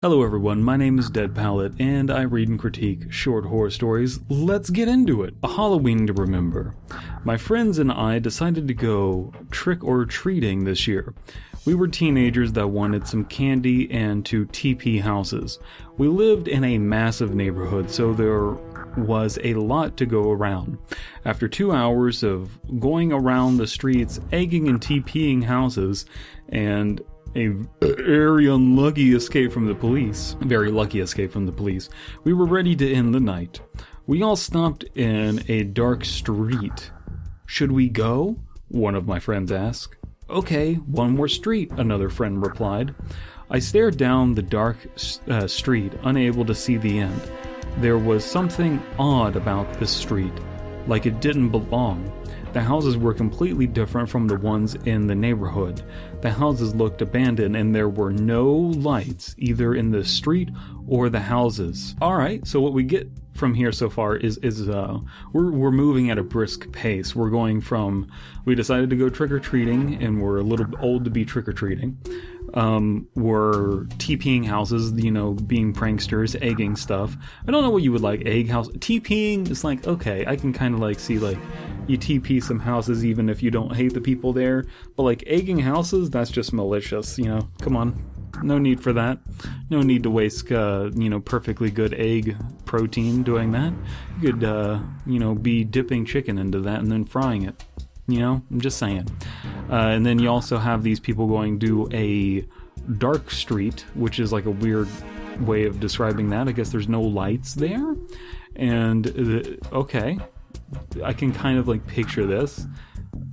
Hello everyone, my name is Dead Palette, and I read and critique short horror stories. Let's get into it! A Halloween to remember. My friends and I decided to go trick-or-treating this year. We were teenagers that wanted some candy and to TP houses. We lived in a massive neighborhood, so there was a lot to go around. After 2 hours of going around the streets, egging and TPing houses, and a very unlucky escape from the police. Very lucky escape from the police. We were ready to end the night. We all stopped in a dark street. Should we go? One of my friends asked. Okay, one more street, another friend replied. I stared down the dark street, unable to see the end. There was something odd about this street, like it didn't belong. The houses were completely different from the ones in the neighborhood. The houses looked abandoned and there were no lights either in the street or the houses. Alright, so what we get from here so far is we're moving at a brisk pace. We're going from, we decided to go trick-or-treating and we're a little old to be trick-or-treating. We're TPing houses, being pranksters, egging stuff. I don't know what you would like, egg house. TPing is like, okay, I can kind of like see like, you TP some houses even if you don't hate the people there. But like egging houses, that's just malicious, come on. No need for that. No need to waste, perfectly good egg protein doing that. You could, be dipping chicken into that and then frying it. I'm just saying. And then you also have these people going to a dark street, which is like a weird way of describing that. I guess there's no lights there. And, okay, I can kind of like picture this.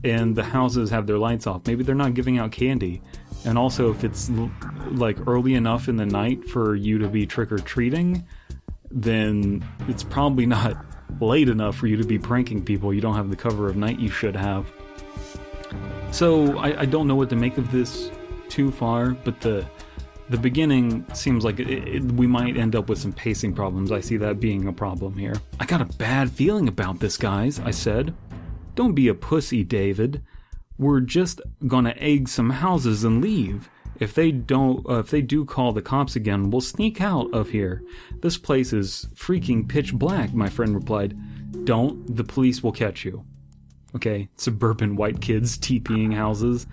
And the houses have their lights off. Maybe they're not giving out candy. And also, if it's like early enough in the night for you to be trick-or-treating, then it's probably not late enough for you to be pranking people. You don't have the cover of night you should have. So I don't know what to make of this too far, but the beginning seems like we might end up with some pacing problems. I see that being a problem here. I got a bad feeling about this, guys, I said. Don't be a pussy, David. We're just gonna egg some houses and leave. If they do call the cops again, we'll sneak out of here. This place is freaking pitch black, my friend replied. Don't, the police will catch you. Okay, suburban white kids TPing houses.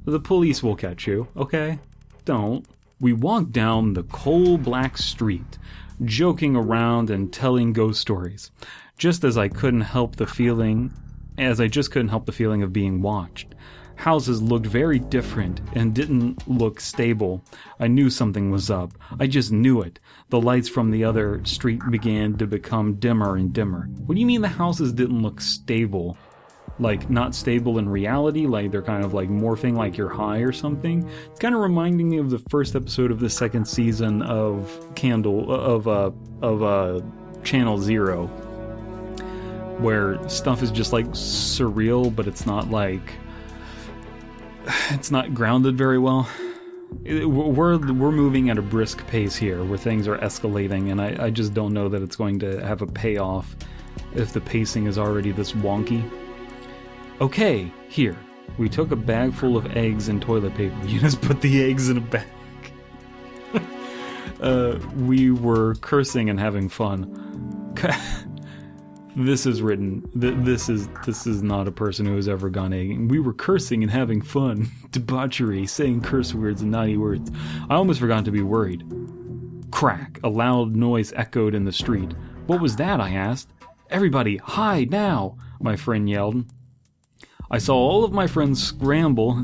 The police will catch you, okay? Don't. We walked down the coal black street, joking around and telling ghost stories. Just as I couldn't help the feeling of being watched. Houses looked very different and didn't look stable. I knew something was up. I just knew it. The lights from the other street began to become dimmer and dimmer. What do you mean the houses didn't look stable? Like, not stable in reality? Like, they're kind of like morphing like you're high or something? It's kind of reminding me of the first episode of the second season of Channel Zero, where stuff is just like surreal, but it's not grounded very well. We're moving at a brisk pace here where things are escalating, and I just don't know that it's going to have a payoff if the pacing is already this wonky. Okay, here. We took a bag full of eggs and toilet paper. You just put the eggs in a bag. We were cursing and having fun. This is written. This is not a person who has ever gone egging. We were cursing and having fun. Debauchery, saying curse words and naughty words. I almost forgot to be worried. Crack! A loud noise echoed in the street. What was that? I asked. Everybody, hide now! My friend yelled. I saw all of my friends scramble.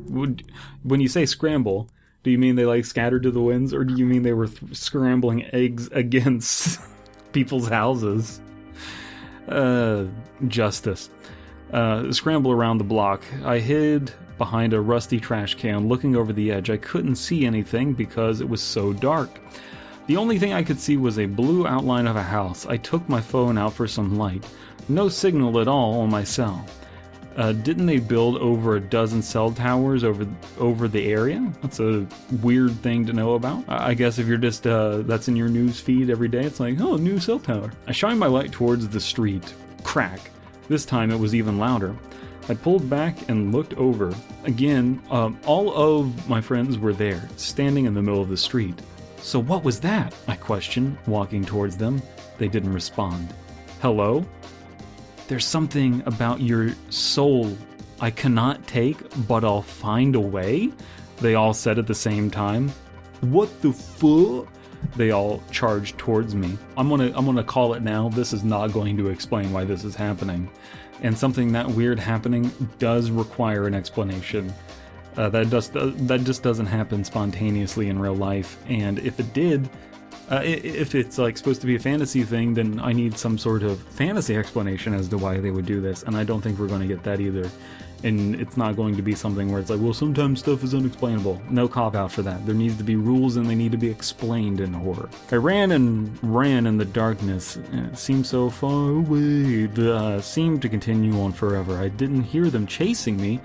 When you say scramble, do you mean they like scattered to the winds, or do you mean they were scrambling eggs against people's houses? Justice. Scramble around the block. I hid behind a rusty trash can, looking over the edge. I couldn't see anything because it was so dark. The only thing I could see was a blue outline of a house. I took my phone out for some light. No signal at all on my cell. Didn't they build over a dozen cell towers over the area? That's a weird thing to know about. I guess if you're just, that's in your news feed every day, it's like, oh, new cell tower. I shined my light towards the street. Crack. This time it was even louder. I pulled back and looked over. Again, all of my friends were there, standing in the middle of the street. So what was that? I questioned, walking towards them. They didn't respond. Hello? There's something about your soul I cannot take, but I'll find a way? They all said at the same time. What the fuck? They all charged towards me. I'm gonna call it now. This is not going to explain why this is happening. And something that weird happening does require an explanation. That just doesn't happen spontaneously in real life. And if it did, if it's like supposed to be a fantasy thing, then I need some sort of fantasy explanation as to why they would do this. And I don't think we're going to get that either. And it's not going to be something where it's like, well, sometimes stuff is unexplainable. No cop-out for that. There needs to be rules and they need to be explained in horror. I ran and ran in the darkness. It seemed so far away. Seemed to continue on forever. I didn't hear them chasing me,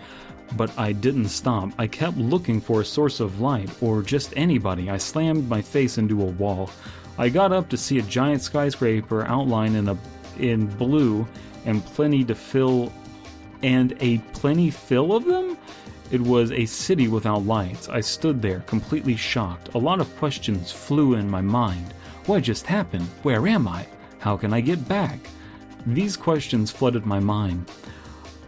but I didn't stop. I kept looking for a source of light, or just anybody. I slammed my face into a wall. I got up to see a giant skyscraper outline in blue and plenty fill of them? It was a city without lights. I stood there, completely shocked. A lot of questions flew in my mind. What just happened? Where am I? How can I get back? These questions flooded my mind.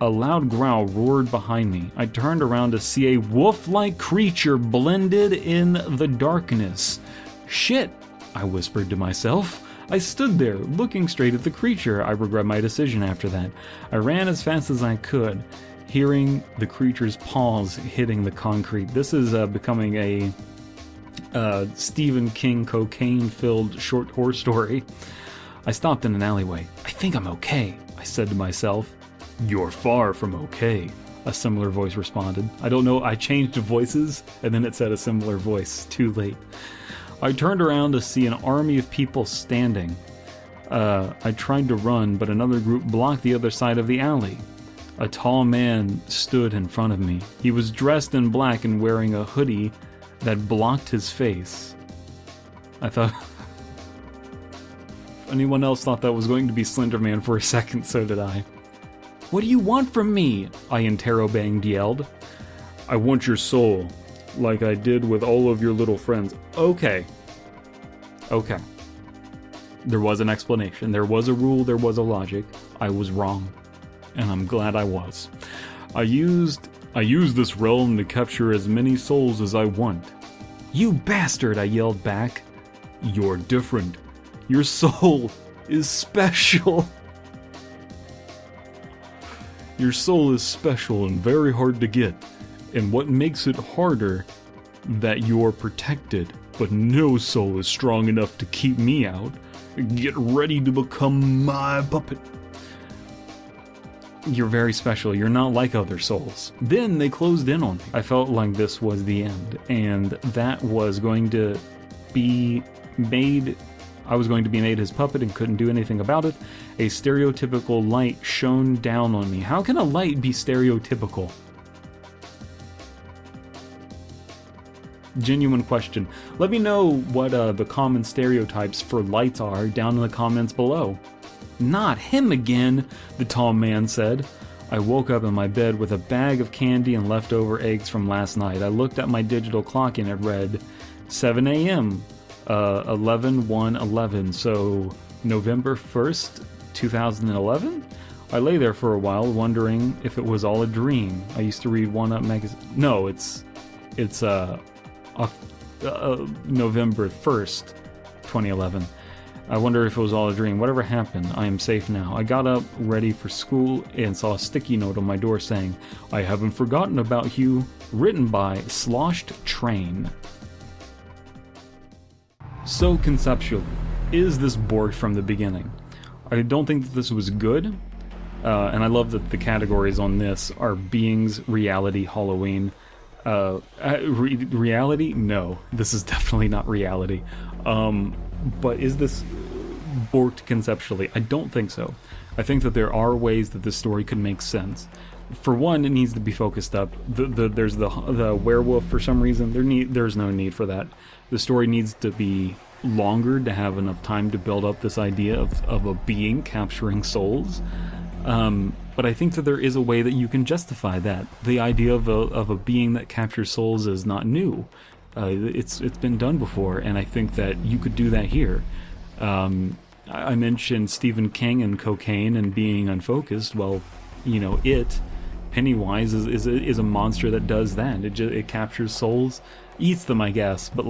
A loud growl roared behind me. I turned around to see a wolf-like creature blended in the darkness. Shit, I whispered to myself. I stood there, looking straight at the creature. I regret my decision after that. I ran as fast as I could, hearing the creature's paws hitting the concrete. This is becoming a Stephen King cocaine-filled short horror story. I stopped in an alleyway. I think I'm okay, I said to myself. You're far from okay, a similar voice responded. I don't know, I changed voices, and then it said a similar voice. Too late. I turned around to see an army of people standing. I tried to run, but another group blocked the other side of the alley. A tall man stood in front of me. He was dressed in black and wearing a hoodie that blocked his face. I thought... if anyone else thought that was going to be Slender Man for a second, so did I. What do you want from me? I interrobanged yelled. I want your soul, like I did with all of your little friends. Okay. There was an explanation. There was a rule. There was a logic. I was wrong. And I'm glad I was. I used this realm to capture as many souls as I want. You bastard, I yelled back. You're different. Your soul is special. Your soul is special and very hard to get. And what makes it harder, that you're protected, but no soul is strong enough to keep me out. Get ready to become my puppet. You're very special. You're not like other souls. Then they closed in on me. I felt like this was the end, and that was going to be made... I was going to be made his puppet and couldn't do anything about it. A stereotypical light shone down on me. How can a light be stereotypical? Genuine question. Let me know what the common stereotypes for lights are down in the comments below. Not him again, the tall man said. I woke up in my bed with a bag of candy and leftover eggs from last night. I looked at my digital clock and it read 7 a.m. 11/1/11, so November 1st, 2011? I lay there for a while wondering if it was all a dream. I used to read One Up magazine. No, it's November 1st, 2011. I wonder if it was all a dream. Whatever happened, I am safe now. I got up, ready for school, and saw a sticky note on my door saying, I haven't forgotten about you, written by Sloshedtrain. So conceptually, is this borked from the beginning? I don't think that this was good, and I love that the categories on this are beings, reality, Halloween. Reality? No, this is definitely not reality. But is this borked conceptually? I don't think so. I think that there are ways that this story could make sense. For one, it needs to be focused up. There's the werewolf for some reason. There's no need for that. The story needs to be longer to have enough time to build up this idea of a being capturing souls. But I think that there is a way that you can justify that. The idea of a being that captures souls is not new. It's been done before, and I think that you could do that here. I mentioned Stephen King and cocaine and being unfocused. Well, Pennywise is a monster that does that. It captures souls, eats them, I guess. But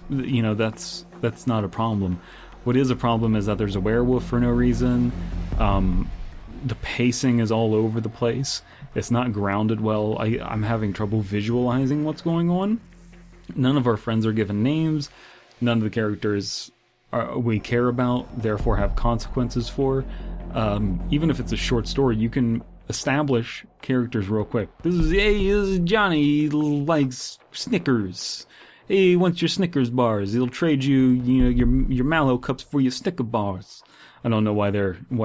that's not a problem. What is a problem is that there's a werewolf for no reason. The pacing is all over the place. It's not grounded well. I'm having trouble visualizing what's going on. None of our friends are given names. None of the characters we care about, therefore have consequences for. Even if it's a short story, you can establish characters real quick. This is Johnny. He likes Snickers. Hey, he wants your Snickers bars. He'll trade you, your Mallow cups for your Snicker bars. I don't know why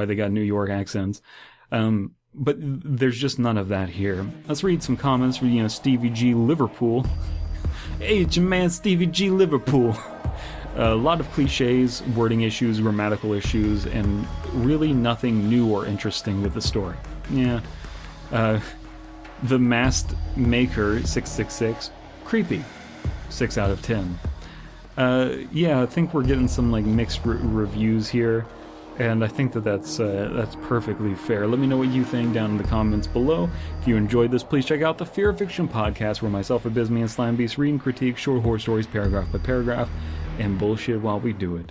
they got New York accents. But there's just none of that here. Let's read some comments from, Stevie G Liverpool. Hey, it's your man Stevie G Liverpool. A lot of cliches, wording issues, grammatical issues, and really nothing new or interesting with the story. Yeah. The Masked Maker 666, creepy. 6 out of 10. I think we're getting some mixed reviews here, and I think that's perfectly fair. Let me know what you think down in the comments below. If you enjoyed this, please check out the Fear Fiction podcast, where myself, Abysme, and Slime Beast read and critique short horror stories paragraph by paragraph, and bullshit while we do it.